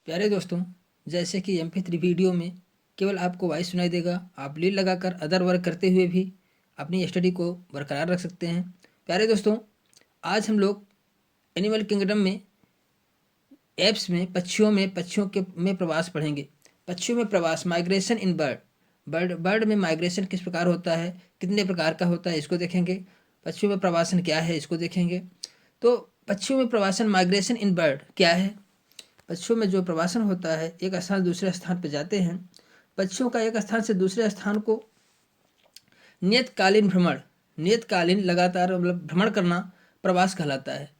प्यारे दोस्तों, जैसे कि MP3 वीडियो में केवल आपको वॉइस सुनाई देगा, आप लीड लगाकर अदर वर्क करते हुए भी अपनी स्टडी को बरकरार रख सकते हैं। प्यारे दोस्तों, आज हम लोग एनिमल किंगडम में एप्स में पक्षियों के में प्रवास पढ़ेंगे। पक्षियों में प्रवास, माइग्रेशन इन बर्ड में माइग्रेशन किस प्रकार होता है, कितने प्रकार का होता है, इसको देखेंगे। पक्षियों में प्रवासन क्या है, इसको देखेंगे। तो पक्षियों में प्रवासन, माइग्रेशन इन बर्ड क्या है। पक्षियों में जो प्रवासन होता है, एक स्थान से दूसरे स्थान पर जाते हैं। पक्षियों का एक स्थान से दूसरे स्थान को नियतकालीन लगातार मतलब भ्रमण करना प्रवास कहलाता है।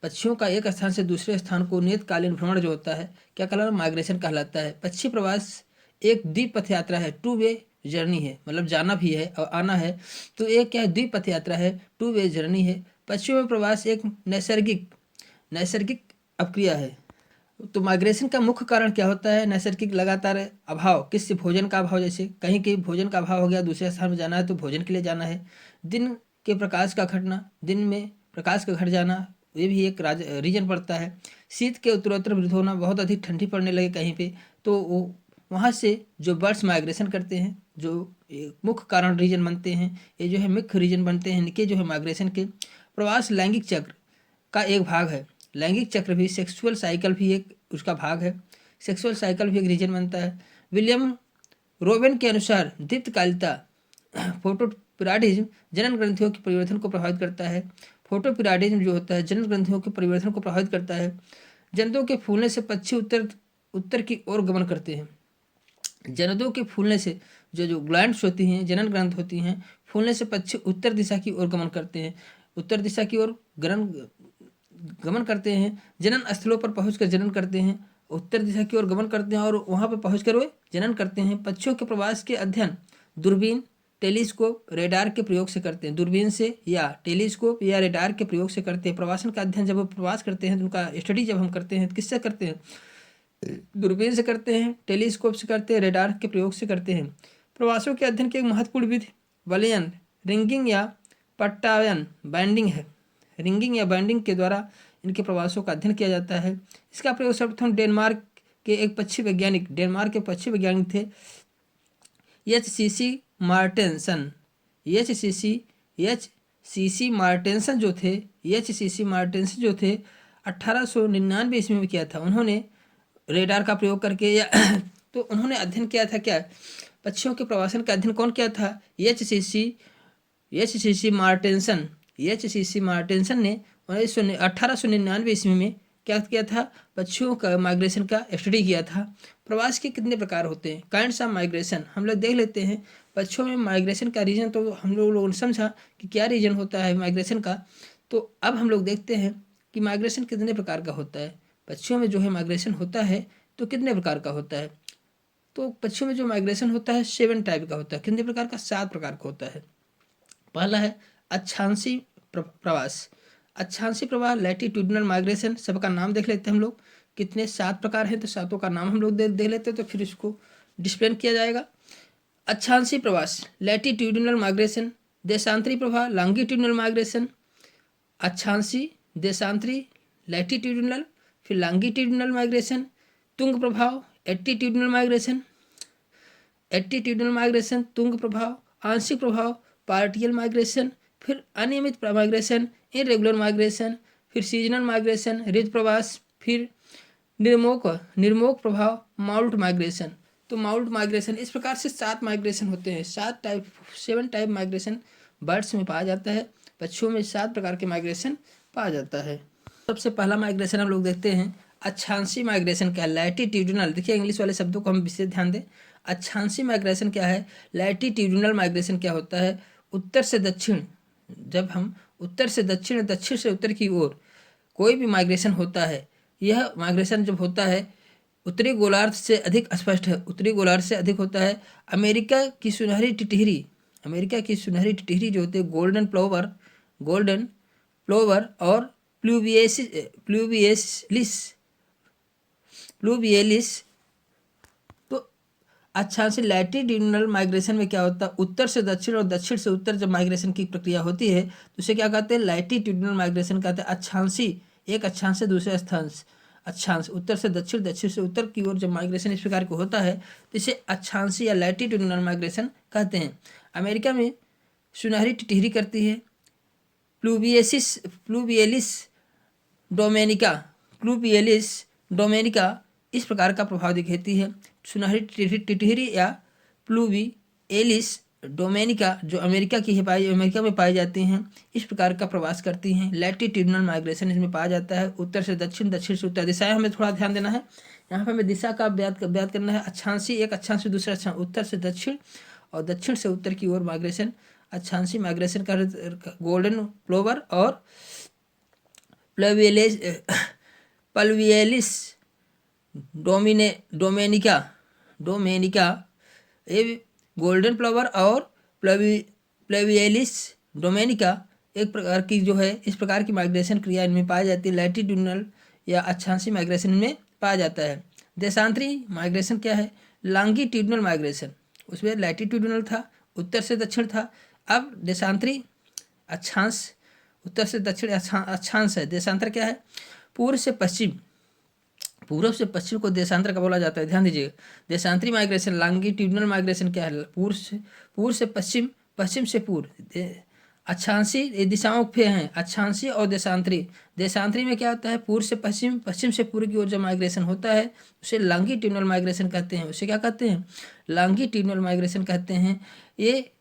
पक्षियों का एक स्थान से दूसरे स्थान को नियतकालीन भ्रमण जो होता है क्या कहलाता है, माइग्रेशन कहलाता है। पक्षी प्रवास एक द्विपथ यात्रा है, टू वे जर्नी है, मतलब जाना भी है और आना है। तो एक क्या है, द्विपथ यात्रा है, टू वे जर्नी है। पक्षियों में प्रवास एक नैसर्गिक अप्रक्रिया है। तो माइग्रेशन का मुख्य कारण क्या होता है, नैसर्गिक लगातार अभाव, किससे, भोजन का अभाव। जैसे कहीं कहीं भोजन का अभाव हो गया, दूसरे स्थान में जाना है तो भोजन के लिए जाना है। दिन के प्रकाश का घटना, दिन में प्रकाश का घट जाना, ये भी एक रीजन पड़ता है। शीत के उत्तरोत्तर वृद्धि होना, बहुत अधिक ठंडी पड़ने लगे कहीं पे, तो वो वहाँ से जो बर्ड्स माइग्रेशन करते हैं, जो मुख्य कारण रीजन बनते हैं, ये जो है मुख्य रीजन बनते हैं इनके जो है माइग्रेशन के। प्रवास लैंगिक चक्र का एक भाग है। लैंगिक चक्र भी, सेक्सुअल साइकिल भी एक उसका भाग है। सेक्सुअल साइकिल भी एक रीजन बनता है। विलियम रोवेन के अनुसार दीप्तकालिता फोटोपिराडिज्म जनन ग्रंथियों के परिवर्तन को प्रभावित करता है। फोटोपिराडिज्म जो होता है जनन ग्रंथियों के परिवर्तन को प्रभावित करता है। जननों के फूलने से पक्षी उत्तर की ओर गमन करते हैं। जननों के फूलने से जो ग्लैंड्स होती हैं, जनन ग्रंथ होती हैं, फूलने से पक्षी उत्तर दिशा की ओर गमन करते हैं। उत्तर दिशा की ओर गमन करते हैं। जनन स्थलों पर पहुंचकर जनन करते हैं, उत्तर दिशा की ओर गमन करते हैं और वहां पर पहुंचकर वे जनन करते हैं। पक्षियों के प्रवास के अध्ययन दूरबीन, टेलीस्कोप, रेडार के प्रयोग से करते हैं। दूरबीन से या टेलीस्कोप या रेडार के प्रयोग से करते हैं। प्रवासन का अध्ययन जब वो प्रवास करते हैं तो उनका स्टडी जब हम करते हैं तो किससे करते हैं, दूरबीन से करते हैं, टेलीस्कोप से करते हैं, रेडार के प्रयोग से करते हैं। प्रवासों के अध्ययन की एक महत्वपूर्ण विधि वलयन, रिंगिंग या पट्टायन बाइंडिंग है। रिंगिंग या बाइंडिंग के द्वारा इनके प्रवासों का अध्ययन किया जाता है। इसका प्रयोग सर्वप्रथम डेनमार्क के डेनमार्क के पक्षी वैज्ञानिक थे एच सी सी मार्टेंसन जो थे 1899 ईस्वी में किया था उन्होंने, रेडार का प्रयोग करके या तो उन्होंने अध्ययन किया था क्या, पक्षियों के प्रवासन का अध्ययन कौन किया था, एच सी सी मार्टेंसन ने 1899 ईस्वी में क्या किया था, पक्षियों का माइग्रेशन का स्टडी किया था। प्रवास के कितने प्रकार होते हैं, काइंड्स ऑफ माइग्रेशन, हम लोग देख लेते हैं। पक्षियों में माइग्रेशन का रीजन तो हम लोगों ने समझा कि क्या रीजन होता है माइग्रेशन का। तो अब हम लोग देखते हैं कि माइग्रेशन कितने प्रकार का होता है। पक्षियों में जो है माइग्रेशन होता है तो कितने प्रकार का होता है। तो पक्षियों में जो माइग्रेशन होता है 7 टाइप का होता है। कितने प्रकार का, 7 प्रकार का होता है। पहला है अक्षांशी प्रवास। अक्षांशी प्रवाह, लैटिट्यूडिनल माइग्रेशन, सबका नाम देख लेते हैं हम लोग, कितने 7 प्रकार हैं तो सातों का नाम हम लोग देख लेते हैं तो फिर इसको डिस्प्लेन किया जाएगा। अक्षांशी प्रवास, लैटिट्यूडिनल माइग्रेशन। देशांतरी प्रवाह, लॉन्गिट्यूडिनल माइग्रेशन। अक्षांशी, देशांतरी, लैटिट्यूडिनल, फिर लॉन्गिट्यूडिनल माइग्रेशन। तुंग प्रभाव, एट्टीट्यूडिनल माइग्रेशन, तुंग प्रभाव। आंशिक प्रभाव, पार्टियल माइग्रेशन। फिर अनियमित माइग्रेशन, इरेगुलर माइग्रेशन। फिर सीजनल माइग्रेशन, ऋतु प्रवास। फिर निर्मोक प्रभाव, माउल्ट माइग्रेशन। तो माउल्ट माइग्रेशन, इस प्रकार से 7 माइग्रेशन होते हैं। 7 टाइप माइग्रेशन बर्ड्स में पाया जाता है। पक्षियों में 7 प्रकार के माइग्रेशन पाया जाता है। सबसे पहला माइग्रेशन हम लोग देखते हैं, अक्षांशी माइग्रेशन क्या है, लैटिट्यूडिनल। देखिए इंग्लिश वाले शब्दों को हम विशेष ध्यान दें। अक्षांशी माइग्रेशन क्या है, लैटिट्यूडिनल माइग्रेशन क्या होता है, उत्तर से दक्षिण, जब हम उत्तर से दक्षिण, दक्षिण से उत्तर की ओर कोई भी माइग्रेशन होता है, यह माइग्रेशन जब होता है उत्तरी गोलार्ध से अधिक स्पष्ट है, उत्तरी गोलार्ध से अधिक होता है। अमेरिका की सुनहरी टिटहरी जो होती है, गोल्डन प्लोवर और प्लूवियलिस। तो अच्छा से लैटिट्यूडिनल माइग्रेशन में क्या होता है, उत्तर से दक्षिण और दक्षिण से उत्तर जब माइग्रेशन की प्रक्रिया होती है तो उसे क्या कहते हैं, लैटिट्यूडिनल माइग्रेशन कहते हैं। अक्षांशी, एक अक्षांश से दूसरे अक्षांश, उत्तर से दक्षिण, दक्षिण से उत्तर की ओर जब माइग्रेशन इस प्रकार का होता है तो इसे अक्षांशी या लैटिट्यूडिनल माइग्रेशन कहते हैं। अमेरिका में सुनहरी टिटहरी करती है। प्लूवियलिस डोमेनिका प्लूवियलिस डोमेनिका इस प्रकार का प्रभाव दिखाती है। सुनहरी टिटहरी या प्लूवियलिस डोमेनिका जो अमेरिका में पाई जाती हैं, इस प्रकार का प्रवास करती हैं। लैटिट्यूडिनल माइग्रेशन इसमें पाया जाता है, उत्तर से दक्षिण, दक्षिण से उत्तर। दिशाएं हमें थोड़ा ध्यान देना है, यहाँ पर हमें दिशा का ज्ञात करना है। अक्षांशी, एक अक्षांश से दूसरा अक्षांश, उत्तर से दक्षिण और दक्षिण से उत्तर की ओर माइग्रेशन अक्षांशी माइग्रेशन का गोल्डन प्लोवर और पल्वियलिस डोमेनिका ये गोल्डन प्लोवर और प्लेवियलिस डोमेनिका एक प्रकार की जो है इस प्रकार की माइग्रेशन क्रिया इनमें पाई जाती है। लैटिट्यूडिनल या अक्षांशी माइग्रेशन में पाया जाता है। देशांतरी माइग्रेशन क्या है? लॉन्गिट्यूडिनल माइग्रेशन, उसमें लैटिट्यूडिनल था, उत्तर से दक्षिण था। अब देशांतरी अक्षांश, उत्तर से दक्षिण अक्षांश है। देशांतर क्या है? पूर्व से पश्चिम, पूर्व से पश्चिम को देशांतर का बोला जाता है। ध्यान दीजिए, देशांतरी माइग्रेशन लॉन्गिट्यूडिनल माइग्रेशन क्या है? पूर्व से पश्चिम, पश्चिम से पूर्व। अक्षांशी ये दिशाओं पे हैं, अक्षांशी और देशांतरी। देशांतरी में क्या होता है? पूर्व से पश्चिम, पश्चिम से पूर्व की ओर जब माइग्रेशन होता है उसे लॉन्गिट्यूडिनल माइग्रेशन कहते हैं। उसे क्या कहते हैं? लॉन्गिट्यूडिनल माइग्रेशन कहते हैं। ये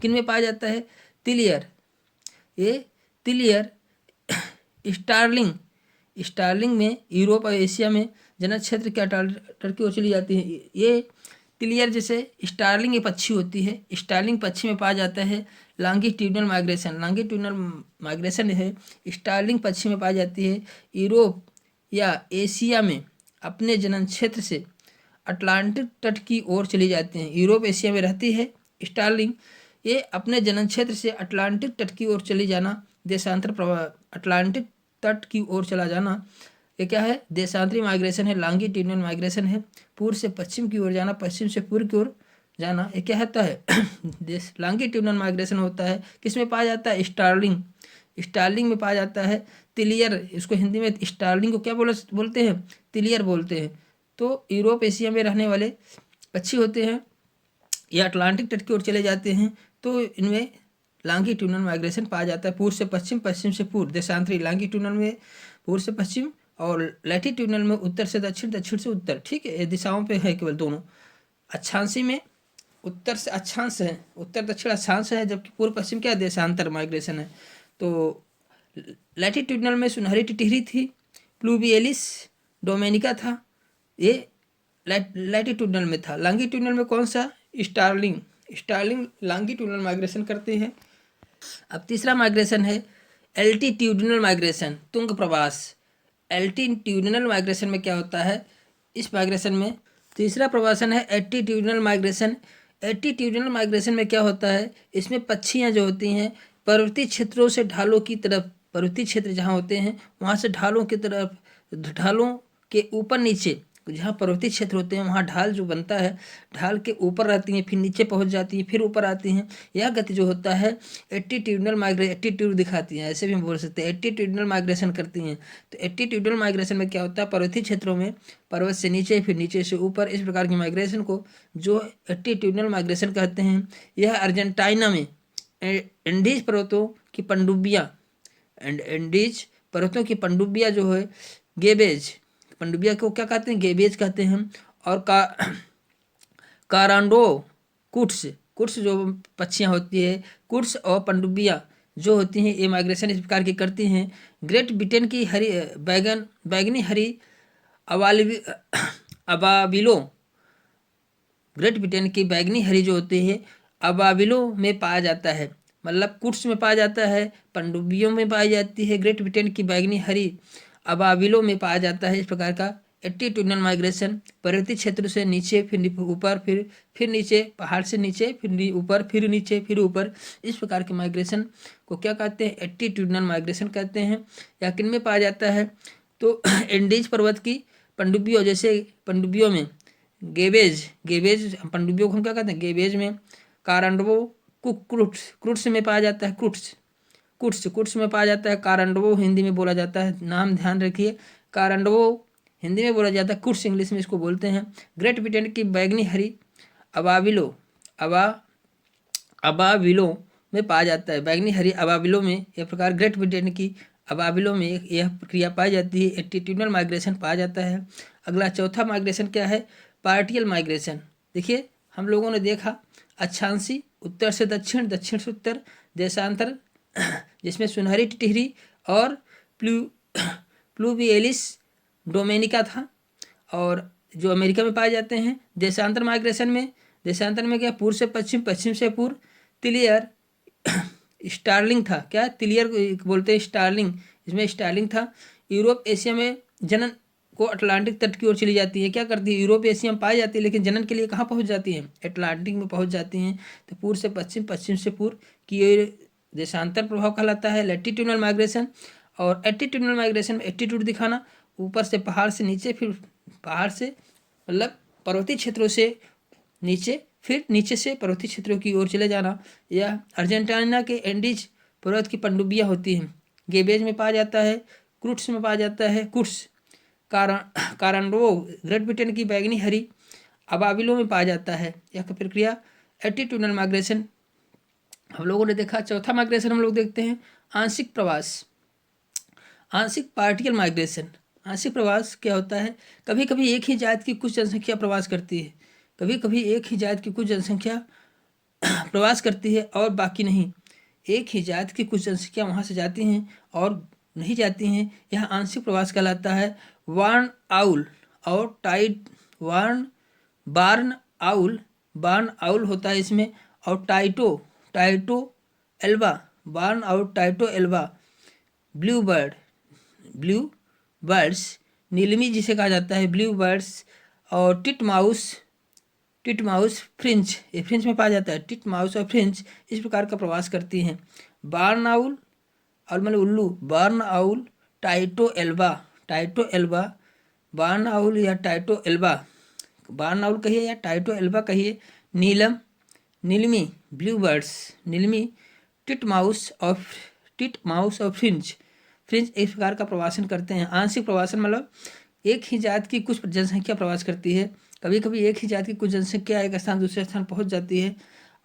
किन में पाया जाता है? तिलियर स्टार्लिंग में यूरोप और एशिया में जनन क्षेत्र क्या टर्की ओर चली जाती है। ये तिलियर जैसे स्टार्लिंग ये पक्षी होती है, स्टार्लिंग पक्षी में पाया जाता है। लॉन्गिट्यूडिनल माइग्रेशन है, स्टार्लिंग पक्षी में पाई जाती है। यूरोप या एशिया में अपने जनन क्षेत्र से अटलांटिक तट की ओर चली जाती हैं। यूरोप एशिया में रहती है स्टार्लिंग, ये अपने जनन क्षेत्र से अटलांटिक तट की ओर चली जाना देशांतर प्रवाह, अटलांटिक तट की ओर चला जाना, ये क्या है? देशांतरी माइग्रेशन है, लॉन्गिट्यूडिनल माइग्रेशन है। पूर्व से पश्चिम की ओर जाना, पश्चिम से पूर्व की ओर जाना, ये क्या होता है? लॉन्गिट्यूडिनल माइग्रेशन होता है। किस में पाया जाता है? स्टार्लिंग में पाया जाता है। तिलियर, इसको हिंदी में स्टार्लिंग को क्या बोलते हैं? तिलियर बोलते हैं। तो यूरोप एशिया में रहने वाले पक्षी होते हैं, ये अटलांटिक तट की ओर चले जाते हैं, तो इनमें लॉन्गिट्यूडिनल माइग्रेशन पाया जाता है। पूर्व से पश्चिम, पश्चिम से पूर्व। देशांतरी लॉन्गिट्यूडिनल में पूर्व से पश्चिम और लैटिट्यूडिनल में उत्तर से दक्षिण, दक्षिण से उत्तर। ठीक है, ये दिशाओं पे है केवल दोनों। अक्षांशी में उत्तर से अक्षांश है, उत्तर दक्षिण अक्षांश है, जबकि पूर्व पश्चिम क्या? देशांतर माइग्रेशन है। तो लैटिट्यूडिनल में सुनहरी टिटहरी थी, प्लूवियलिस डोमेनिका था, ये लैटिट्यूडिनल में था। लॉन्गिट्यूडिनल में कौन सा? स्टार्लिंग लॉन्गिट्यूडिनल माइग्रेशन करते हैं। अब तीसरा माइग्रेशन है एल्टीट्यूडिनल माइग्रेशन, तुंग प्रवास। एल्टीट्यूडिनल माइग्रेशन में क्या होता है? इस माइग्रेशन में तीसरा प्रवासन है एल्टीट्यूडिनल माइग्रेशन। एल्टीट्यूडिनल माइग्रेशन में क्या होता है? इसमें पक्षियाँ जो होती हैं पर्वतीय क्षेत्रों से ढालों की तरफ, पर्वतीय क्षेत्र जहाँ होते हैं वहाँ से ढालों की तरफ, ढालों के ऊपर नीचे, जहाँ पर्वतीय क्षेत्र होते हैं वहाँ ढाल जो बनता है, ढाल के ऊपर रहती हैं, फिर नीचे पहुँच जाती हैं, फिर ऊपर आती हैं। यह गति जो होता है एल्टीट्यूड दिखाती हैं, ऐसे भी हम बोल सकते हैं। एल्टीट्यूडिनल माइग्रेशन करती हैं। तो एल्टीट्यूडिनल माइग्रेशन में क्या होता है? पर्वतीय क्षेत्रों में पर्वत से नीचे, फिर नीचे से ऊपर, इस प्रकार की माइग्रेशन को जो एल्टीट्यूडिनल माइग्रेशन कहते हैं। यह अर्जेंटीना में एंडीज पर्वतों की पनडुब्बियाँ जो है, गेबेज पनडुब्बिया को क्या कहते हैं? गेबेज कहते हैं। और कारांडो कुट्स जो पक्षियाँ होती है, कुट्स और पनडुब्बिया जो होती हैं, ये माइग्रेशन इस प्रकार की करती हैं। ग्रेट ब्रिटेन की बैगनी हरी अबाबिलो, ग्रेट ब्रिटेन की बैगनी हरी जो होती है अबाबिलो में पाया जाता है, मतलब कुट्स में पाया जाता है, पनडुब्बियों में पाई जाती है। ग्रेट ब्रिटेन की बैगनी हरी अबाबिलो में पाया जाता है। इस प्रकार का एल्टीट्यूडिनल माइग्रेशन पर्वतीय क्षेत्र से नीचे, फिर ऊपर, फिर नीचे, पहाड़ से नीचे, फिर ऊपर, फिर नीचे, फिर ऊपर, इस प्रकार के माइग्रेशन को क्या कहते हैं? एल्टीट्यूडिनल माइग्रेशन कहते हैं। या किन में पाया जाता है? तो एंडीज पर्वत की पनडुब्बियों, जैसे पनडुब्बियों में गेबेज पनडुब्बियों को हम क्या कहते हैं? गेबेज में। कारांडवो क्रुट्स में पाया जाता है। कुट्स में पाया जाता है। कारांडवो हिंदी में बोला जाता है। नाम ध्यान रखिए, कारांडवो हिंदी में बोला जाता है कुट्स, इंग्लिश में इसको बोलते हैं। ग्रेट ब्रिटेन की बैगनी हरी अबाबिलो अबा अबाबिलो में पाया जाता है। बैगनी हरी अबाबिलो में यह प्रकार ग्रेट ब्रिटेन की अबाबिलो में यह प्रक्रिया पाई जाती है। एटीट्यूडनल माइग्रेशन पाया जाता है। अगला चौथा माइग्रेशन क्या है? Partial migration. देखिए हम लोगों ने देखा अक्षांशी उत्तर से दक्षिण, दक्षिण से उत्तर, देशांतर जिसमें सुनहरी टिटहरी और प्लूवियलिस डोमेनिका था, और जो अमेरिका में पाए जाते हैं। देशांतर माइग्रेशन में, देशांतर में क्या? पूर्व से पश्चिम, पश्चिम से पूर्व। तिलियर स्टार्लिंग था। क्या? तिलियर बोलते हैं स्टार्लिंग, इसमें स्टार्लिंग था। यूरोप एशिया में जनन को अटलांटिक तट की ओर चली जाती है। क्या करती है? यूरोप एशिया में पाई जाती है, लेकिन जनन के लिए कहाँ पहुँच जाती है? अटलांटिक में पहुँच जाती हैं। तो पूर्व से पश्चिम, पश्चिम से पूर्व की ओर देशांतर प्रभाव कहलाता है। Latitudinal migration. और एटीट्यूडनल माइग्रेशन में एटीट्यूड दिखाना, ऊपर से पहाड़ से नीचे, फिर पहाड़ से मतलब पर्वतीय क्षेत्रों से नीचे, फिर नीचे से पर्वतीय क्षेत्रों की ओर चले जाना। या अर्जेंटीना के एंडीज पर्वत की पनडुब्बियाँ होती हैं, गेबेज में पाया जाता है। क्रूट्स में पाया जाता है। कुट्स कारांडो ग्रेट ब्रिटेन की बैगनी हरी अबाबिलो में पाया जाता है। यह प्रक्रिया एटीट्यूडनल माइग्रेशन हम लोगों ने देखा। चौथा माइग्रेशन हम लोग देखते हैं आंशिक प्रवास, आंशिक पार्टियल माइग्रेशन। आंशिक प्रवास क्या होता है? कभी कभी एक ही जात की कुछ जनसंख्या प्रवास करती है, कभी कभी एक ही जात की कुछ जनसंख्या प्रवास करती है और बाकी नहीं। एक ही जात की कुछ जनसंख्या वहाँ से जाती हैं और नहीं जाती हैं, यह आंशिक प्रवास कहलाता है। वार्न आउल और Tyto barn barn owl, barn owl होता है इसमें, और Tyto alba, barn owl Tyto alba, blue birds, नीलमी जिसे कहा जाता है, ब्लू बर्ड्स, और टिटमाउस फ्रिंच, ये फ्रिंच में पाया जाता है। टिटमाउस और फ्रिंच इस प्रकार का प्रवास करती हैं। बार्न आउल और मतलब उल्लू, बार्न owl Tyto alba, barn owl या टाइटो एल्बा, बार्न आउल कहिए या टाइटो एल्बा कहिए। नीलमी ब्लू बर्ड्स, नीलमी, टिटमाउस और फ्रिंच इस प्रकार का प्रवासन करते हैं। आंशिक प्रवासन मतलब एक ही जात की कुछ जनसंख्या प्रवास करती है, कभी कभी एक ही जात की कुछ जनसंख्या एक स्थान दूसरे स्थान पहुंच जाती है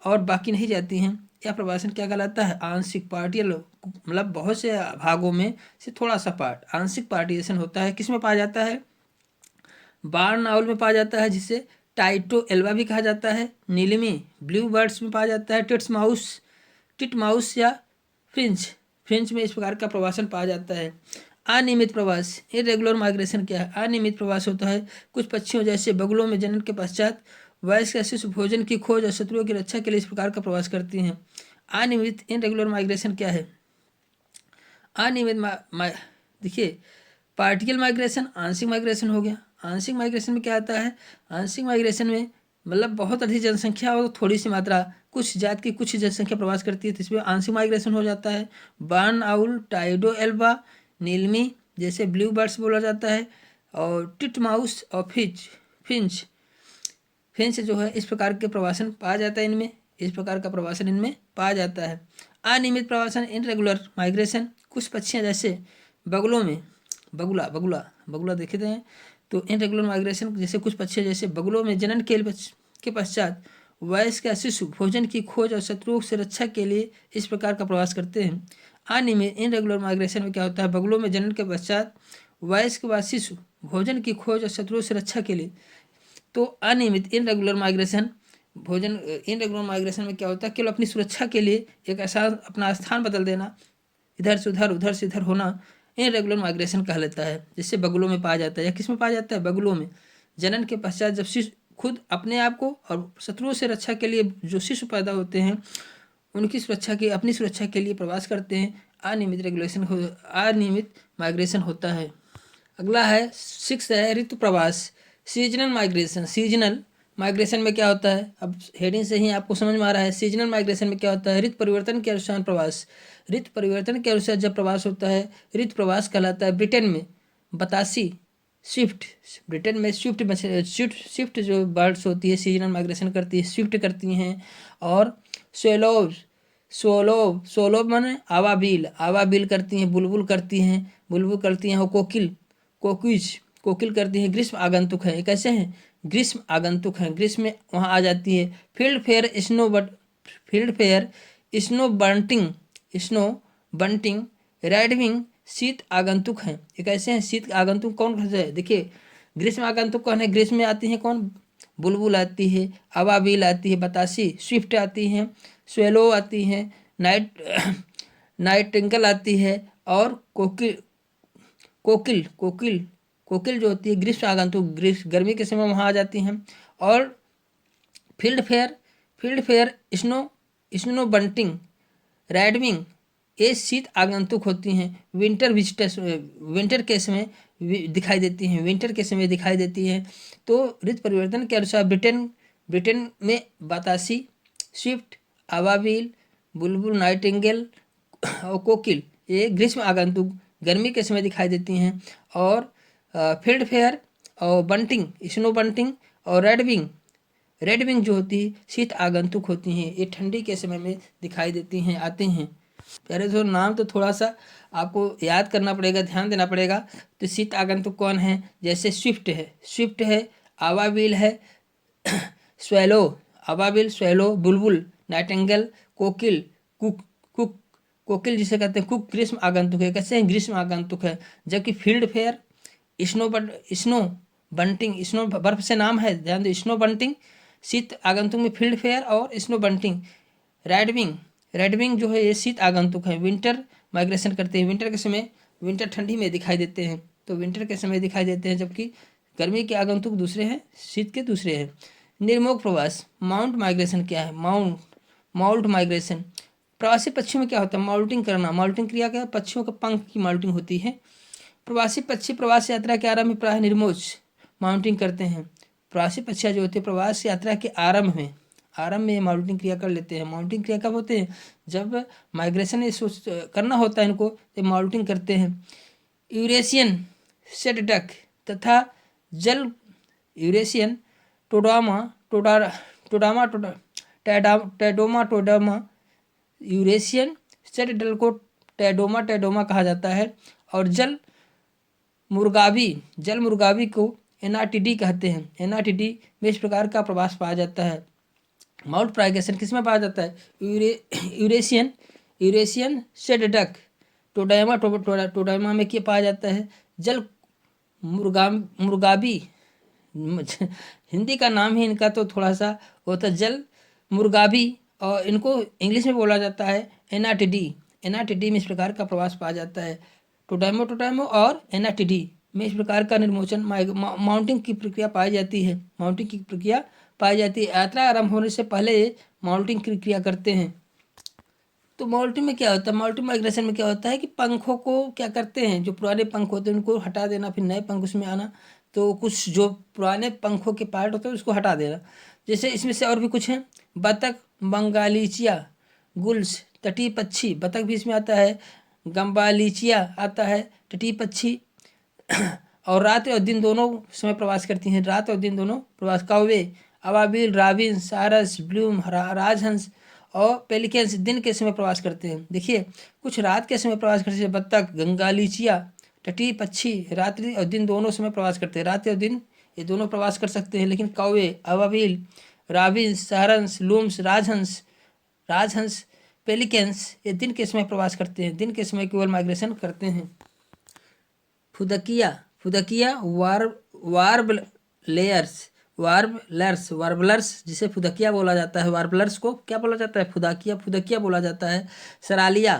और बाकी नहीं जाती हैं। यह प्रवासन क्या कहलाता है? आंशिक पार्टियल, मतलब बहुत से भागों में से थोड़ा सा पार्ट आंशिक पार्टिएशन होता है। किस में पाया जाता है? बार्न आउल में पाया जाता है, जिसे टाइटो एल्बा भी कहा जाता है। नीलमी ब्लू बर्ड्स में पाया जाता है। टिटमाउस या फ्रेंच में इस प्रकार का प्रवासन पाया जाता है। अनियमित प्रवास, इरेगुलर माइग्रेशन क्या है? अनियमित प्रवास होता है कुछ पक्षियों जैसे बगुलों में जनन के पश्चात वयस्क शिशु भोजन की खोज और शत्रुओं की रक्षा के लिए इस प्रकार का प्रवास करती हैं। अनियमित इनरेगुलर माइग्रेशन क्या है? अनियमित देखिए, पार्टिकल माइग्रेशन आंशिक माइग्रेशन हो गया। आंशिक माइग्रेशन में क्या आता है? आंशिक माइग्रेशन में मतलब बहुत अधिक जनसंख्या और थोड़ी सी मात्रा, कुछ जात की कुछ जनसंख्या प्रवास करती है, तो इसमें आंशिक माइग्रेशन हो जाता है। बार्न आउल, टाइडो एल्बा, नीलमी जैसे ब्लू बर्ड्स बोला जाता है, और टिटमाउस और फिंच जो है, इस प्रकार के प्रवासन पाया जाता है इनमें, इस प्रकार का प्रवासन इनमें पाया जाता है। अनियमित प्रवासन इनरेगुलर माइग्रेशन, कुछ पक्षियाँ जैसे बगुलों में बगुला देखे थे। तो इनरेगुलर माइग्रेशन जैसे कुछ पक्षी जैसे बगुलों में जनन के पश्चात वयस्क या शिशु भोजन की खोज और शत्रुओं से रक्षा के लिए इस प्रकार का प्रवास करते हैं। अनियमित इनरेगुलर माइग्रेशन में क्या होता है? बगुलों में जनन के पश्चात वयस्क व शिशु भोजन की खोज और शत्रुओं से रक्षा के लिए। तो अनियमित इनरेगुलर माइग्रेशन में क्या होता है? केवल अपनी सुरक्षा के लिए एक ऐसा अपना स्थान बदल देना, इधर से इधर होना, इनरेगुलर माइग्रेशन कह लेता है, जिससे बगुलों में पाया जाता है। या किस में पाया जाता है? बगुलों में जनन के पश्चात जब शिशु खुद अपने आप को और शत्रुओं से रक्षा के लिए जो शिशु पैदा होते हैं उनकी सुरक्षा के, अपनी सुरक्षा के लिए प्रवास करते हैं। अनियमित माइग्रेशन होता है। अगला है 6 है ऋतु प्रवास, सीजनल माइग्रेशन। सीजनल माइग्रेशन में क्या होता है? अब हेडिंग से ही आपको समझ में आ रहा है। सीजनल माइग्रेशन में क्या होता है? ऋतु परिवर्तन के अनुसार प्रवास, ऋतु परिवर्तन के अनुसार जब प्रवास होता है ऋतु प्रवास कहलाता है। ब्रिटेन में बतासी स्विफ्ट, ब्रिटेन में स्विफ्ट जो बर्ड्स होती है सीजनल माइग्रेशन करती है, स्विफ्ट करती हैं। और सोलोव माने आवाबिल करती हैं, बुलबुल करती हैं, और कोकिज कोकिल करती है। ग्रीष्म आगंतुक है, ये कैसे हैं? ग्रीष्म आगंतुक हैं, ग्रीष्म में वहाँ आ जाती है। Fieldfare snow bunting, snow bunting redwing शीत आगंतुक हैं, ये कैसे हैं? शीत आगंतुक कौन कैसे है? देखिए, ग्रीष्म आगंतुक कौन है? ग्रीष्म में आती है कौन? बुलबुल आती है, अबाबिल आती है, बतासी, स्विफ्ट आती हैं, स्वेलो आती हैं, नाइट नाइटिंगेल आती है, और कोकिल कोकिल कोकिल कोकिल जो होती है ग्रीष्म आगंतुक, ग्रीष्म गर्मी के समय वहाँ आ जाती हैं। और fieldfare fieldfare snow snow bunting redwing ये शीत आगंतुक होती हैं। विंटर विजिटर्स विंटर के समय दिखाई देती हैं, विंटर के समय दिखाई देती हैं। तो ऋतु परिवर्तन के अनुसार ब्रिटेन ब्रिटेन में बतासी, स्विफ्ट, अबाबिल, बुलबुल, नाइटिंगेल और कोकिल ये ग्रीष्म आगंतुक गर्मी के समय दिखाई देती हैं। और फील्ड फेयर और बंटिंग स्नो बंटिंग और रेड विंग जो होती है शीत आगंतुक होती हैं, ये ठंडी के समय में दिखाई देती हैं, आते हैं। पहले तो नाम तो थोड़ा सा आपको याद करना पड़ेगा, ध्यान देना पड़ेगा। तो शीत आगंतुक कौन है? जैसे स्विफ्ट है, आवाबिल है, स्वेलो, अबाबिल, स्वेलो, बुलबुल, नाइटिंगेल, कोकिल, कुक कुक कोकिल जिसे कहते हैं कुक ग्रीष्म आगंतुक है, कैसे हैं? ग्रीष्म आगंतुक है। जबकि field fair snow bunting, snow बर्फ से नाम है, ध्यान दो, स्नो बंटिंग शीत आगंतुक में फील्ड फेयर और स्नो बंटिंग। रेडविंग जो है ये शीत आगंतुक है, विंटर माइग्रेशन करते हैं, विंटर के समय, विंटर ठंडी में दिखाई देते हैं, तो विंटर के समय दिखाई देते हैं। जबकि गर्मी के आगंतुक दूसरे हैं, शीत के दूसरे हैं। निर्मोक प्रवास माउंट माइग्रेशन क्या है? माउंट माइग्रेशन प्रवासी पक्षियों में क्या होता है? माउल्टिंग करना। माउल्टिंग क्रिया क्या है? पक्षियों के पंख की माउल्टिंग होती है। प्रवासी पक्षी प्रवास यात्रा के आरंभ में प्रायः निर्मोच माउंटिंग करते हैं। प्रवासी पक्षियाँ जो होते हैं प्रवास यात्रा के आरंभ में माउंटिंग क्रिया कर लेते हैं। माउंटिंग क्रिया कब होते हैं? जब माइग्रेशन ये सोच करना होता है इनको, तो माउंटिंग करते हैं। यूरेशियन सेट डक तथा जल यूरेशियन टोडामा टोडा टोडामा टोडा टोडामा यूरेशियन सेट डल को टैडोमा कहा जाता है। और जल मुर्गाबी को एनआरटीडी कहते हैं। एनआरटीडी में इस प्रकार का प्रवास पाया जाता है। माउंट माइग्रेशन किस में पाया जाता है? यूरेशियन सेडडक टोडामा में क्या पाया जाता है? जल मुर्गाबी हिंदी का नाम ही इनका तो थोड़ा सा होता है, जल मुर्गाबी, और इनको इंग्लिश में बोला जाता है एनआरटीडी में इस प्रकार का प्रवास पाया जाता है। टोडामो और एनआरटीडी में इस प्रकार का निर्मोचन माउंटिंग की प्रक्रिया पाई जाती है। यात्रा आरंभ होने से पहले माउंटिंग की क्रिया करते हैं। तो माउंटिंग में क्या होता है? माउंटिंग माइग्रेशन में क्या होता है कि पंखों को क्या करते हैं, जो पुराने पंख होते हैं उनको हटा देना, फिर नए पंख उसमें आना। तो कुछ जो पुराने पंखों के पार्ट होते हैं उसको हटा देना। जैसे इसमें से और भी कुछ हैं, बतख, बंगालीचिया, गुल्स, तटीय पक्षी, बतख भी इसमें आता है, गम्बालीचिया आता है, तटीय पक्षी। और रात और दिन दोनों समय प्रवास करती हैं, रात और दिन दोनों प्रवास। कौवे, अबाबिल, राबिन, सारस, ब्लूम, राजहंस और पेलिकन्स दिन के समय प्रवास करते हैं। देखिए, कुछ रात के समय प्रवास करते हैं, बत्तख, गंगालीचिया, तटीय पक्षी रात्रि और दिन दोनों समय प्रवास करते हैं, रात और दिन ये दोनों प्रवास कर सकते हैं। लेकिन कौवे, अबाबिल, राबिन, सारस, लूम्स, राजहंस, पेलिकन्स ये दिन के समय प्रवास करते हैं, दिन के समय केवल माइग्रेशन करते हैं। फुदकिया वार्बलर्स जिसे फुदकिया बोला जाता है, वार्बलर्स को क्या बोला जाता है? फुदकिया बोला जाता है। सरालिया,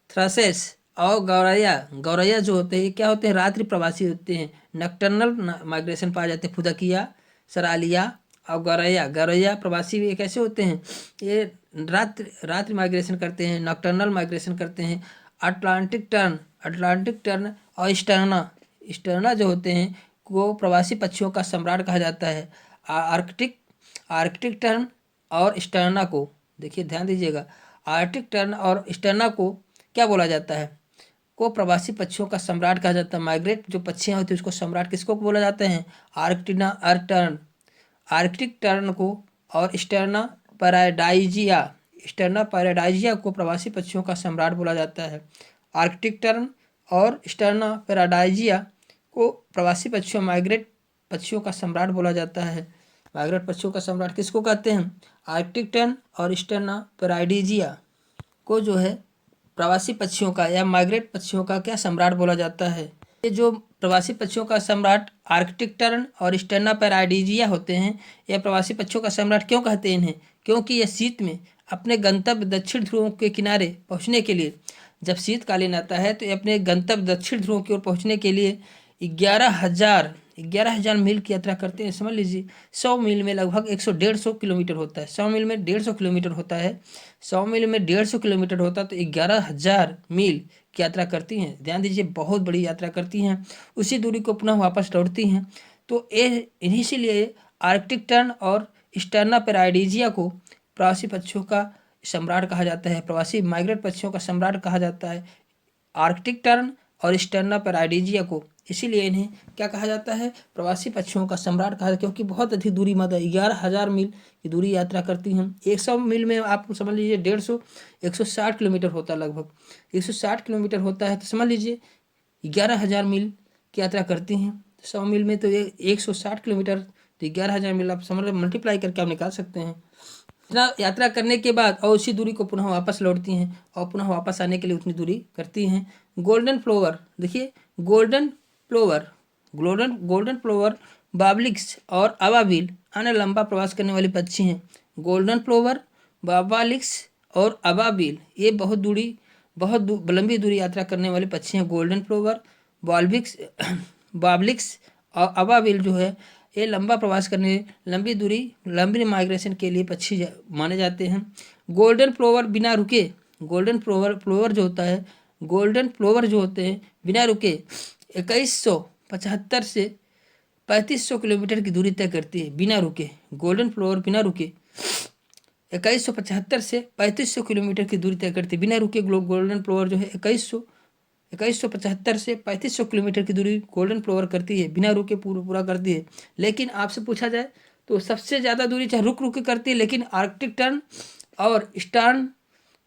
थ्रसेस और गौरैया जो होते हैं क्या होते हैं? रात्रि प्रवासी होते हैं, नक्टर्नल माइग्रेशन पाए जाते हैं। फुदकिया, सरालिया और गौरैया प्रवासी भी कैसे होते हैं? ये रात्रि माइग्रेशन करते हैं, नॉक्टर्नल माइग्रेशन करते हैं। अटलांटिक टर्न और स्टर्ना जो होते हैं को प्रवासी पक्षियों का सम्राट कहा जाता है। आर्कटिक टर्न और स्टर्ना को, देखिए ध्यान दीजिएगा, आर्कटिक टर्न और स्टर्ना को क्या बोला जाता है? को प्रवासी पक्षियों का सम्राट कहा जाता है। माइग्रेट जो पक्षियाँ होती हैं उसको सम्राट किसको बोला जाता है? आर्कटिक टर्न को और स्टर्ना पैराडाइजिया को प्रवासी पक्षियों का सम्राट बोला जाता है। आर्कटिक टर्न और स्टर्ना पैराडाइजिया को प्रवासी पक्षियों माइग्रेट पक्षियों का सम्राट बोला जाता है। माइग्रेट पक्षियों का सम्राट किसको कहते हैं? आर्कटिक टर्न और स्टेर्ना पेराइडीजिया को जो है प्रवासी पक्षियों का या माइग्रेट पक्षियों का क्या सम्राट बोला जाता है। ये जो प्रवासी पक्षियों का सम्राट आर्कटिक टर्न और स्टेर्ना पेराइडीजिया होते हैं, यह प्रवासी पक्षियों का सम्राट क्यों कहते हैं इन्हें? क्योंकि यह शीत में अपने गंतव्य दक्षिण ध्रुवों के किनारे पहुंचने के लिए, जब शीतकालीन आता है तो ये अपने गंतव्य दक्षिण ध्रुवों की ओर पहुंचने के लिए 11,000 मील की यात्रा करते हैं। समझ लीजिए 100 मील में लगभग 100-150 किलोमीटर होता है। 100 मील में 150 किलोमीटर होता है। 100 मील में 150 किलोमीटर होता है तो 11,000 मील की यात्रा करती हैं। ध्यान दीजिए, बहुत बड़ी यात्रा करती हैं। उसी दूरी को पुनः वापस लौटती हैं। तो इसीलिए आर्कटिक टर्न और स्टेर्ना पेराइडीजिया को प्रवासी पक्षियों का सम्राट कहा जाता है। प्रवासी माइग्रेट पक्षियों का सम्राट कहा जाता है आर्कटिक टर्न और स्टेर्ना पेराइडीजिया को। इसीलिए इन्हें क्या कहा जाता है? प्रवासी पक्षियों का सम्राट कहा जाता है, क्योंकि बहुत अधिक दूरी मतलब 11,000 मील की दूरी यात्रा करती हैं। 100 मील में आप समझ लीजिए 160 किलोमीटर होता है, लगभग 160 किलोमीटर होता है। तो समझ लीजिए 11,000 मील की यात्रा करती हैं। 100 मील में तो 160 किलोमीटर, तो 11,000 मील आप समझ मल्टीप्लाई करके आप निकाल सकते हैं। इतना यात्रा करने के बाद और उसी दूरी को पुनः वापस लौटती हैं और पुनः वापस आने के लिए उतनी दूरी करती हैं। गोल्डन प्लोवर, देखिए गोल्डन प्लोवर, बाबलिक्स और अबाबिल अन्य लंबा प्रवास करने वाले पक्षी हैं। गोल्डन प्लोवर, बाबालिक्स और अबाबिल ये बहुत लंबी दूरी यात्रा करने वाले पक्षी हैं। गोल्डन प्लोवर, बाबलिक्स और अबाबिल जो है ये लंबा प्रवास करने, लंबी माइग्रेशन के लिए पक्षी माने जाते हैं। गोल्डन प्लोवर बिना रुके, गोल्डन प्लोवर जो होता है, गोल्डन प्लोवर जो होते हैं बिना रुके 2175 से 3500 किलोमीटर की दूरी तय करती है। बिना रुके गोल्डन प्लोवर बिना रुके 2175 से 3500 किलोमीटर की दूरी तय करती है। बिना रुके गोल्डन प्लोवर जो है 2175 से 3500 किलोमीटर की दूरी गोल्डन प्लोवर करती है, बिना रुके पूरा करती है। लेकिन आपसे पूछा जाए तो सबसे ज़्यादा दूरी चाहे रुक के करती है, लेकिन आर्कटिक टर्न और स्टेर्ना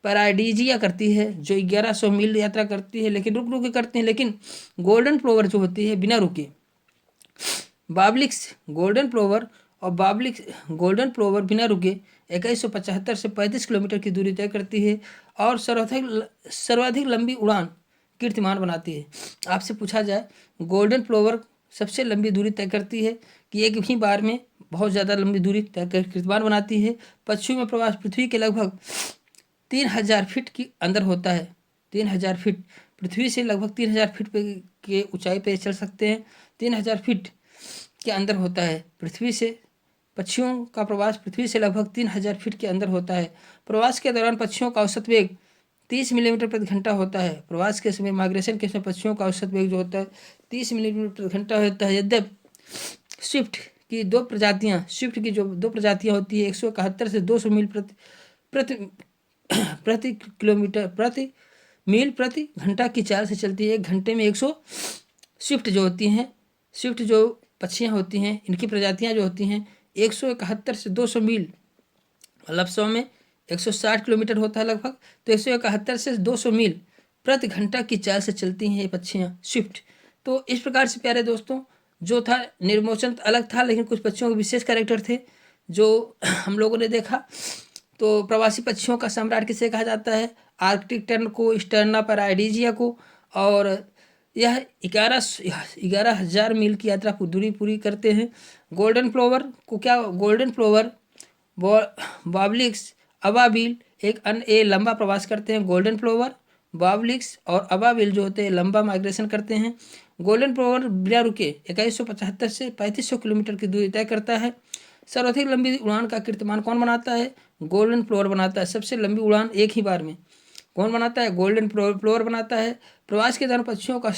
पेराइडीजिया करती है, जो 1100 मील यात्रा करती है, लेकिन रुक के करती है। लेकिन गोल्डन प्लोवर जो होती है बिना रुके। बाबलिक्स गोल्डन प्लोवर बिना रुके 2175 से 35 किलोमीटर की दूरी तय करती है और सर्वाधिक लंबी उड़ान कीर्तिमान बनाती है। आपसे पूछा जाए गोल्डन प्लोवर सबसे लंबी दूरी तय करती है कि एक ही बार में बहुत ज़्यादा लंबी दूरी तय कर कीर्तिमान बनाती है। पक्षियों में प्रवास पृथ्वी के लगभग 3000 फीट की अंदर होता है। 3000 फीट, पृथ्वी से लगभग 3000 फीट के ऊंचाई पे चल सकते हैं। 3000 फीट के अंदर होता है पृथ्वी से। पक्षियों का प्रवास पृथ्वी से लगभग 3000 फीट के अंदर होता है। प्रवास के दौरान पक्षियों का औसत वेग 30 मिलीमीटर प्रति घंटा होता है। प्रवास के समय, माइग्रेशन के समय पक्षियों का औसत वेग जो होता है 30 मिलीमीटर प्रति घंटा होता है। यद्यपि स्विफ्ट की जो दो प्रजातियां होती है 171 से 200 मील प्रति मील प्रति घंटा की चाल से चलती है। 1 घंटे में 100 स्विफ्ट जो पक्षियाँ होती हैं, इनकी प्रजातियाँ जो होती हैं 171 से 200 मील, मतलब 100 में 160 किलोमीटर होता है लगभग, तो 171 से 200 मील प्रति घंटा की चाल से चलती हैं ये पक्षियाँ स्विफ्ट। तो इस प्रकार से प्यारे दोस्तों जो था निर्मोचन अलग था, लेकिन कुछ पक्षियों के विशेष कैरेक्टर थे जो हम लोगों ने देखा। तो प्रवासी पक्षियों का सम्राट किसे कहा जाता है? आर्कटिक टर्न को, स्टेर्ना पेराइडीजिया को। और यह 11,000 मील की यात्रा दूरी पूरी करते हैं। गोल्डन प्लोवर, बाबलिक्स, अबाबिल एक अन्य लंबा प्रवास करते हैं। गोल्डन प्लोवर, बाबलिक्स और अबाबिल जो होते हैं लंबा माइग्रेशन करते हैं। गोल्डन प्लोवर बिना रुके 2175 से 3500 किलोमीटर की दूरी तय करता है। सर्वाधिक लंबी उड़ान का कीर्तिमान कौन बनाता है? गोल्डन प्लोवर बनाता है। सबसे लंबी उड़ान एक ही बार में कौन बनाता है? गोल्डन प्लोवर बनाता है। प्रवास के दौरान पक्षियों का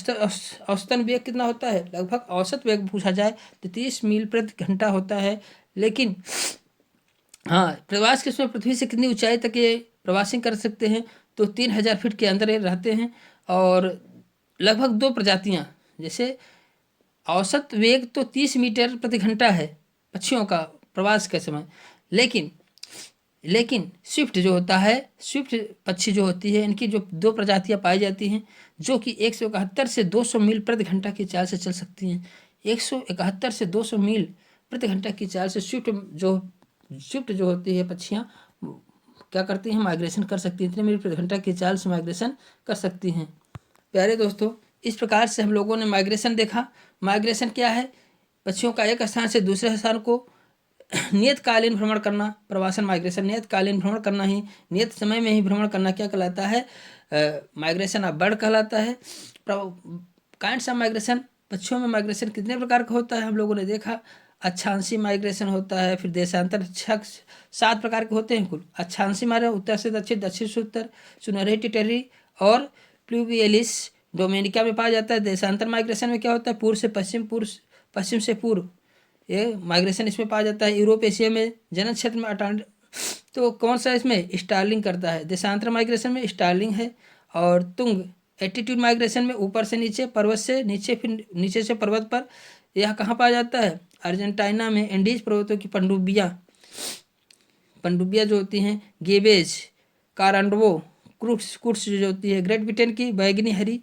औसतन वेग कितना होता है? लगभग औसत वेग पूछा जाए तो 30 मील प्रति घंटा होता है। लेकिन हाँ, प्रवास के समय पृथ्वी से कितनी ऊंचाई तक ये प्रवासिंग कर सकते हैं? तो 3000 फीट के अंदर ये रहते हैं। और लगभग 2 प्रजातियाँ, जैसे औसत वेग तो 30 मीटर प्रति घंटा है पक्षियों का प्रवास के समय, लेकिन लेकिन स्विफ्ट जो होता है, स्विफ्ट पक्षी जो होती है, इनकी जो दो प्रजातियां पाई जाती हैं जो कि 171 से 200 मील प्रति घंटा की चाल से चल सकती हैं। 171 से 200 मील प्रति घंटा की चाल से स्विफ्ट जो होती है पक्षियाँ क्या करती हैं, माइग्रेशन कर सकती हैं, इतने मील प्रति घंटा की चाल से माइग्रेशन कर सकती हैं। प्यारे दोस्तों, इस प्रकार से हम लोगों ने माइग्रेशन देखा। माइग्रेशन क्या है? पक्षियों का एक स्थान से दूसरे स्थान को नियतकालीन भ्रमण करना, प्रवासन माइग्रेशन। नियतकालीन भ्रमण करना ही, नियत समय में ही भ्रमण करना क्या कहलाता है? माइग्रेशन ऑफ बर्ड कहलाता है। काइंड्स ऑफ माइग्रेशन, पक्षियों में माइग्रेशन कितने प्रकार का होता है हम लोगों ने देखा। अक्षांशी माइग्रेशन होता है, फिर देशांतर 7 प्रकार के होते हैं कुल। अक्षांशी माइग्रेशन उत्तर से दक्षिण, दक्षिण से उत्तर, सुनहरी टिटरी और प्लूवियलिस डोमिनिका में पाया जाता है। देशांतर माइग्रेशन में क्या होता है? पूर्व से पश्चिम, पश्चिम से पूर्व, ये माइग्रेशन इसमें पाया जाता है। यूरोप एशिया में जनन क्षेत्र में अटांड, तो कौन सा इसमें स्टार्लिंग करता है? देशांतर माइग्रेशन में स्टार्लिंग है। और तुंग एटीट्यूड माइग्रेशन में ऊपर से नीचे, पर्वत से नीचे, फिर नीचे से पर्वत पर। यह कहाँ पाया जाता है? अर्जेंटीना में एंडीज पर्वतों की पनडुब्बियाँ जो होती हैं, गेबेज, कारांडवो, कुर्स जो होती है, ग्रेट ब्रिटेन की बैगनी हरी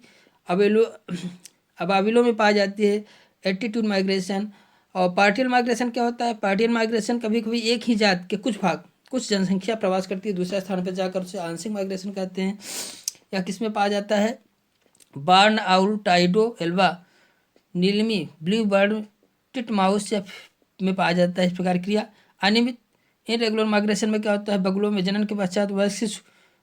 अबाबिलो में पाई जाती है। Attitude migration. और पार्टियल माइग्रेशन क्या होता है? पार्टियल माइग्रेशन कभी कभी एक ही जात के कुछ जनसंख्या प्रवास करती है दूसरे स्थान पर जाकर, उसे आंशिक माइग्रेशन कहते हैं। या किस में पाया जाता है? बार्न आउल, टाइडो एल्वा, नीलमी, ब्लू बर्ड, टिटमाउस या में पाया जाता है इस प्रकार क्रिया। अनियमित इनरेगुलर माइग्रेशन में क्या होता है? बगुलों में जनन के पश्चात वयस्क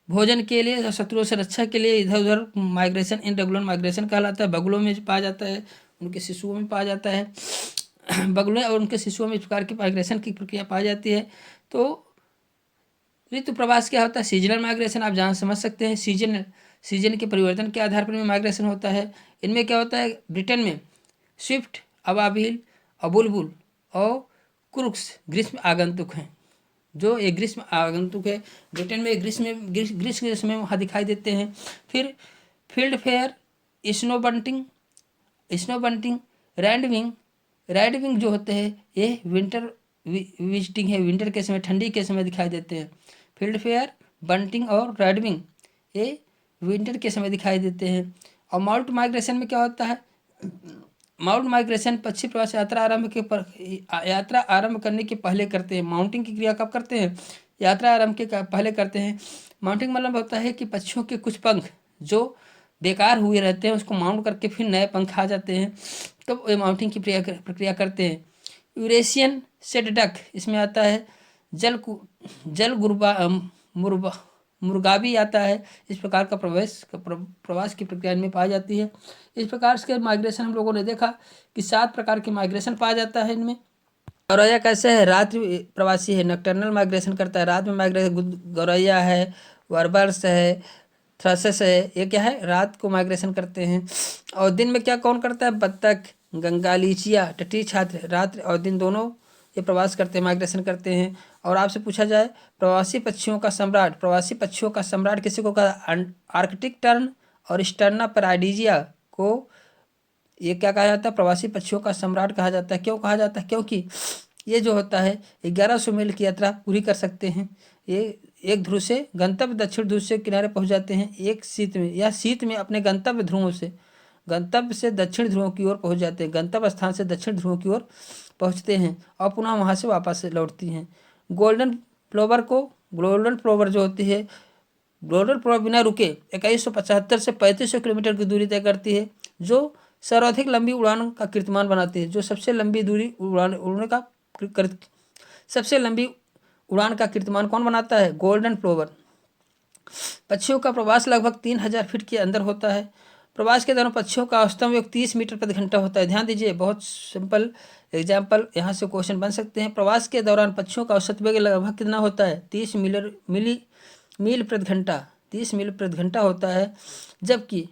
भोजन के लिए या शत्रुओं से रक्षा के लिए इधर उधर माइग्रेशन इनरेगुलर माइग्रेशन कहलाता है। बगुलों में पाया जाता है, उनके शिशुओं में पाया जाता है। बगुलों और उनके शिशुओं में इस प्रकार की माइग्रेशन की प्रक्रिया पाई जाती है। तो ऋतु प्रवास क्या होता है? सीजनल माइग्रेशन आप जहाँ समझ सकते हैं। सीजन के परिवर्तन के आधार पर में माइग्रेशन होता है। इनमें क्या होता है? ब्रिटेन में स्विफ्ट, अबाबिल और बुलबुल और क्रुक्स ग्रीष्म आगंतुक हैं। जो एक ग्रीष्म आगंतुक है, ब्रिटेन में ग्रीष्म के समय वहाँ दिखाई देते हैं। फिर फील्ड फेयर, स्नो बंटिंग, रैडविंग जो होते हैं ये विंटर विजिटिंग है, विंटर के समय, ठंडी के समय दिखाई देते हैं। फील्ड फेयर, बंटिंग और रैडविंग ये विंटर के समय दिखाई देते हैं। और माउंट माइग्रेशन में क्या होता है? माउंट माइग्रेशन पक्षी प्रवास यात्रा आरंभ करने के पहले करते हैं। माउंटिंग की क्रिया कब करते हैं? यात्रा आरंभ के पहले करते हैं। माउंटिंग मतलब होता है कि पक्षियों के कुछ पंख जो बेकार हुए रहते हैं उसको माउंट करके फिर नए पंख आ जाते हैं, तो वे माउंटिंग की प्रक्रिया करते हैं। यूरेशियन सेड डक इसमें आता है। जल मुर्गाबी आता है। इस प्रकार का प्रवास की प्रक्रिया इनमें पाई जाती है। इस प्रकार के माइग्रेशन हम लोगों ने देखा कि 7 प्रकार के माइग्रेशन पाया जाता है इनमें। गौरैया कैसे है? रात्रि प्रवासी है, नक्टर्नल माइग्रेशन करता है, रात में माइग्रेशन। गौरैया है, वार्बल्स है, थ्रसेस है, ये क्या है? रात को माइग्रेशन करते हैं। और दिन में क्या कौन करता है? बत्तख, गंगालीचिया, तटीय छात्र रात्रि और दिन दोनों ये प्रवास करते हैं, माइग्रेशन करते हैं। और आपसे पूछा जाए प्रवासी पक्षियों का सम्राट किसी को कहा? आर्कटिक टर्न और स्टर्ना पैराडीजिया को ये क्या कहा जाता है? प्रवासी पक्षियों का सम्राट कहा जाता है। क्यों कहा जाता है? क्योंकि ये जो होता है 1100 मील की यात्रा पूरी कर सकते हैं। ये एक ध्रुव से गंतव्य दक्षिण ध्रुव से किनारे पहुंच जाते हैं एक शीत में अपने गंतव्य से दक्षिण ध्रुवों की ओर पहुंच जाते हैं। गंतव्य स्थान से दक्षिण ध्रुवों की ओर पहुंचते हैं और पुनः वहां से वापस लौटती हैं। गोल्डन प्लोवर जो होती है, गोल्डन प्लोवर बिना रुके 2175 से 3500 किलोमीटर की दूरी तय करती है, जो सर्वाधिक लंबी उड़ान का कीर्तिमान बनाती है। जो सबसे लंबी दूरी सबसे लंबी उड़ान का कीर्तिमान कौन बनाता है? Golden plover. पक्षियों का प्रवास लगभग 3000 फीट के अंदर होता है। प्रवास के दौरान पक्षियों का औसतन वेग 30 मीटर प्रति घंटा होता है। ध्यान दीजिए, बहुत सिंपल एग्जाम्पल यहाँ से क्वेश्चन बन सकते हैं। प्रवास के दौरान पक्षियों का औसत वेग लगभग कितना होता है? 30 मील प्रति घंटा, 30 मील प्रति घंटा होता है। जबकि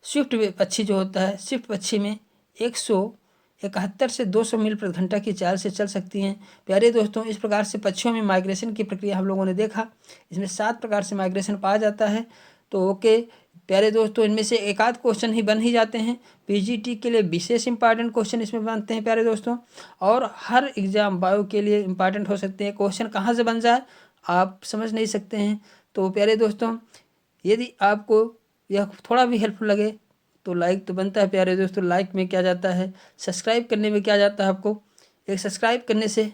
स्विफ्ट पक्षी जो होता है, स्विफ्ट पक्षी में 171 से 200 मील प्रति घंटा की चाल से चल सकती हैं। प्यारे दोस्तों, इस प्रकार से पक्षियों में माइग्रेशन की प्रक्रिया हम लोगों ने देखा। इसमें 7 प्रकार से माइग्रेशन पाया जाता है। तो ओके प्यारे दोस्तों, इनमें से एक आध क्वेश्चन ही बन ही जाते हैं। पीजीटी के लिए विशेष इंपॉर्टेंट क्वेश्चन इसमें बनते हैं प्यारे दोस्तों, और हर एग्जाम बायो के लिए इंपॉर्टेंट हो सकते हैं। क्वेश्चन कहाँ से बन जाए आप समझ नहीं सकते हैं। तो प्यारे दोस्तों, यदि आपको यह थोड़ा भी हेल्पफुल लगे तो लाइक तो बनता है प्यारे दोस्तों। लाइक में क्या जाता है, सब्सक्राइब करने में क्या जाता है, आपको एक सब्सक्राइब करने से